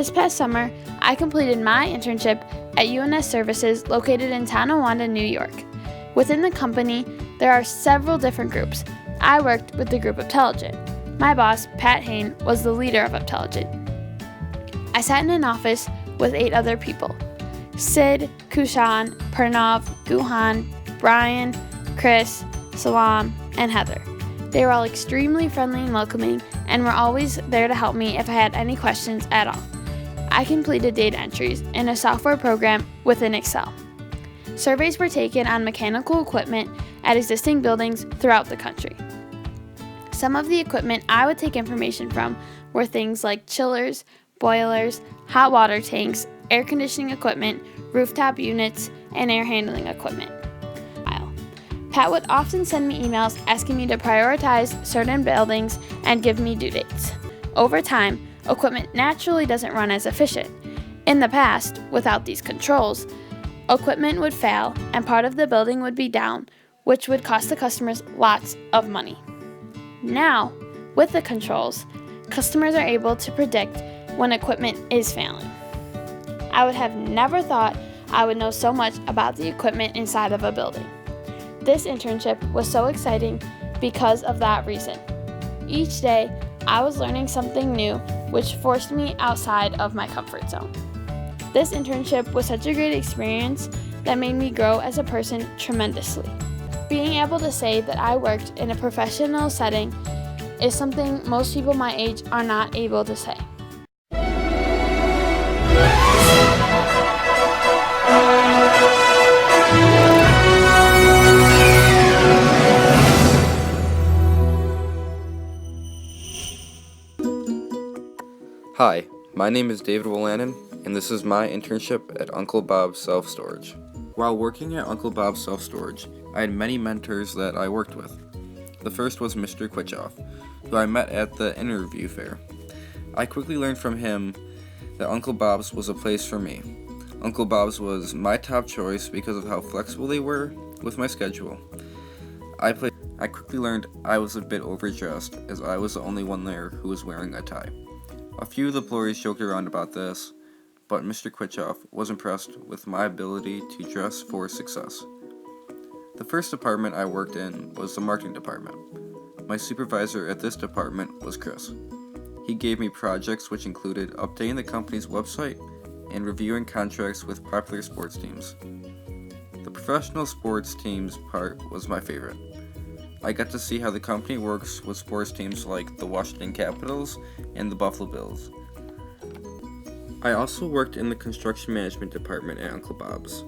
This past summer, I completed my internship at UNS Services located in Tonawanda, New York. Within the company, there are several different groups. I worked with the group Intelligent. My boss, Pat Hain, was the leader of Intelligent. I sat in an office with 8 other people: Sid, Kushan, Pranav, Guhan, Brian, Chris, Salam, and Heather. They were all extremely friendly and welcoming and were always there to help me if I had any questions at all. I completed data entries in a software program within Excel. Surveys were taken on mechanical equipment at existing buildings throughout the country. Some of the equipment I would take information from were things like chillers, boilers, hot water tanks, air conditioning equipment, rooftop units, and air handling equipment. Pat would often send me emails asking me to prioritize certain buildings and give me due dates. Over time, equipment naturally doesn't run as efficient. In the past, without these controls, equipment would fail and part of the building would be down, which would cost the customers lots of money. Now, with the controls, customers are able to predict when equipment is failing. I would have never thought I would know so much about the equipment inside of a building. This internship was so exciting because of that reason. Each day, I was learning something new, which forced me outside of my comfort zone. This internship was such a great experience that made me grow as a person tremendously. Being able to say that I worked in a professional setting is something most people my age are not able to say. Hi, my name is David Willanen, and this is my internship at Uncle Bob's Self-Storage. While working at Uncle Bob's Self-Storage, I had many mentors that I worked with. The first was Mr. Quitchoff, who I met at the interview fair. I quickly learned from him that Uncle Bob's was a place for me. Uncle Bob's was my top choice because of how flexible they were with my schedule. I quickly learned I was a bit overdressed, as I was the only one there who was wearing a tie. A few of the employees joked around about this, but Mr. Quitchoff was impressed with my ability to dress for success. The first department I worked in was the marketing department. My supervisor at this department was Chris. He gave me projects which included updating the company's website and reviewing contracts with popular sports teams. The professional sports teams part was my favorite. I got to see how the company works with sports teams like the Washington Capitals and the Buffalo Bills. I also worked in the construction management department at Uncle Bob's.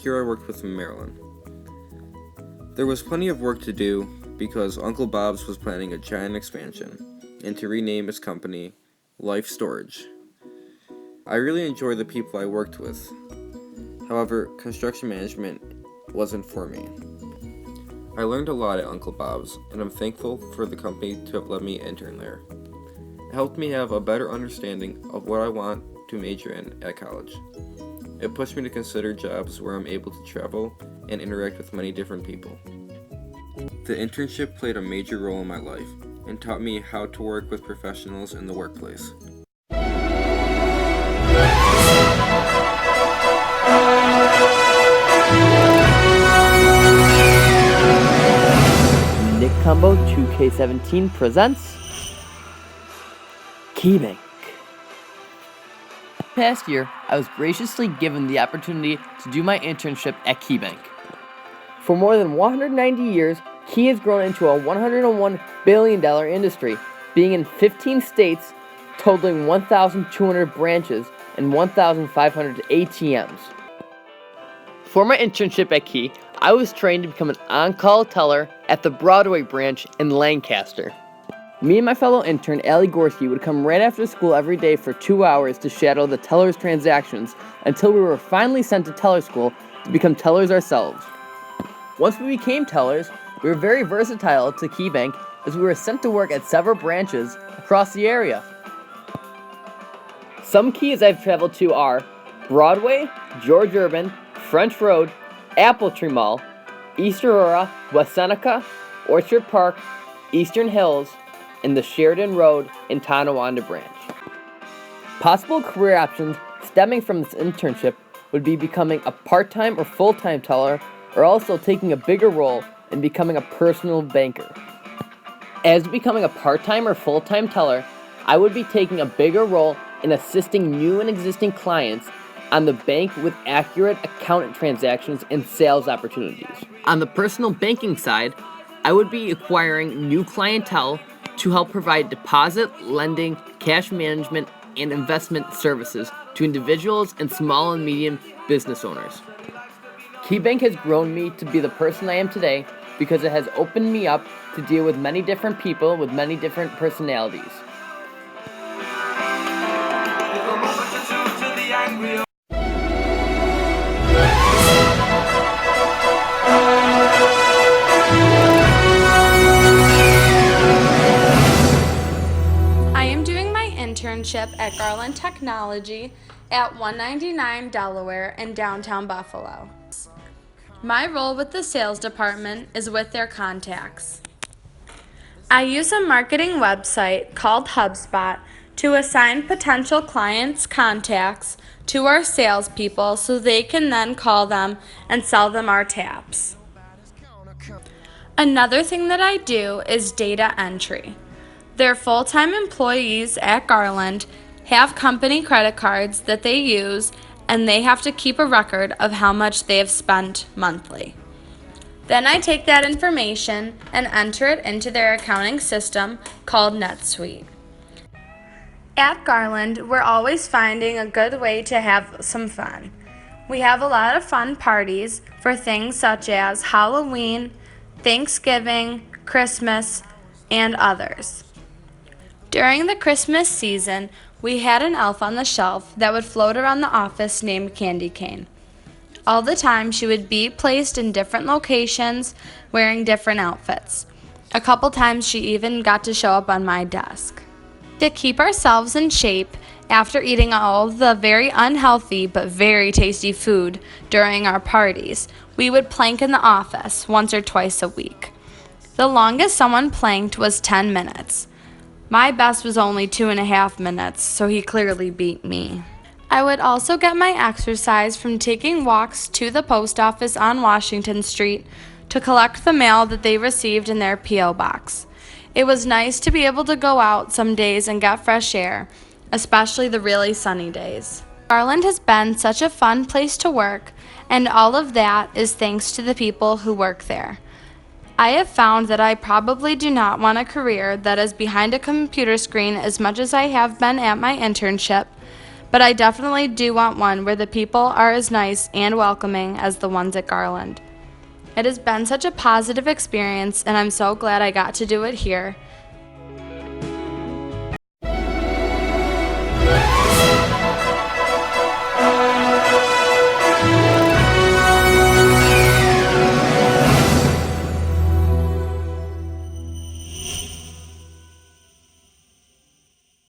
Here I worked with Marilyn. There was plenty of work to do because Uncle Bob's was planning a giant expansion and to rename its company Life Storage. I really enjoyed the people I worked with. However, construction management wasn't for me. I learned a lot at Uncle Bob's, and I'm thankful for the company to have let me intern there. It helped me have a better understanding of what I want to major in at college. It pushed me to consider jobs where I'm able to travel and interact with many different people. The internship played a major role in my life and taught me how to work with professionals in the workplace. Nick Combo 2K17 presents KeyBank. Past year, I was graciously given the opportunity to do my internship at KeyBank. For more than 190 years, Key has grown into a $101 billion industry, being in 15 states, totaling 1,200 branches and 1,500 ATMs. For my internship at Key, I was trained to become an on-call teller at the Broadway branch in Lancaster. Me and my fellow intern, Allie Gorski, would come right after school every day for 2 hours to shadow the teller's transactions until we were finally sent to teller school to become tellers ourselves. Once we became tellers, we were very versatile to KeyBank as we were sent to work at several branches across the area. Some keys I've traveled to are Broadway, George Urban, French Road, Apple Tree Mall, East Aurora, West Seneca, Orchard Park, Eastern Hills, and the Sheridan Road in Tonawanda branch. Possible career options stemming from this internship would be becoming a part-time or full-time teller, or also taking a bigger role in becoming a personal banker. As becoming a part-time or full-time teller, I would be taking a bigger role in assisting new and existing clients on the bank with accurate accountant transactions and sales opportunities. On the personal banking side, I would be acquiring new clientele to help provide deposit, lending, cash management, and investment services to individuals and small and medium business owners. KeyBank has grown me to be the person I am today because it has opened me up to deal with many different people with many different personalities. I am doing my internship at Garland Technology at 199 Delaware in downtown Buffalo. My role with the sales department is with their contacts. I use a marketing website called HubSpot to assign potential clients' contacts to our salespeople so they can then call them and sell them our taps. Another thing that I do is data entry. Their full-time employees at Garland have company credit cards that they use, and they have to keep a record of how much they have spent monthly. Then I take that information and enter it into their accounting system called NetSuite. At Garland, we're always finding a good way to have some fun. We have a lot of fun parties for things such as Halloween, Thanksgiving, Christmas, and others. During the Christmas season, we had an elf on the shelf that would float around the office named Candy Cane. All the time, she would be placed in different locations wearing different outfits. A couple times, she even got to show up on my desk. To keep ourselves in shape after eating all the very unhealthy but very tasty food during our parties, we would plank in the office once or twice a week. The longest someone planked was 10 minutes. My best was only 2.5 minutes, so he clearly beat me. I would also get my exercise from taking walks to the post office on Washington Street to collect the mail that they received in their P.O. box. It was nice to be able to go out some days and get fresh air, especially the really sunny days. Garland has been such a fun place to work, and all of that is thanks to the people who work there. I have found that I probably do not want a career that is behind a computer screen as much as I have been at my internship, but I definitely do want one where the people are as nice and welcoming as the ones at Garland. It has been such a positive experience, and I'm so glad I got to do it here,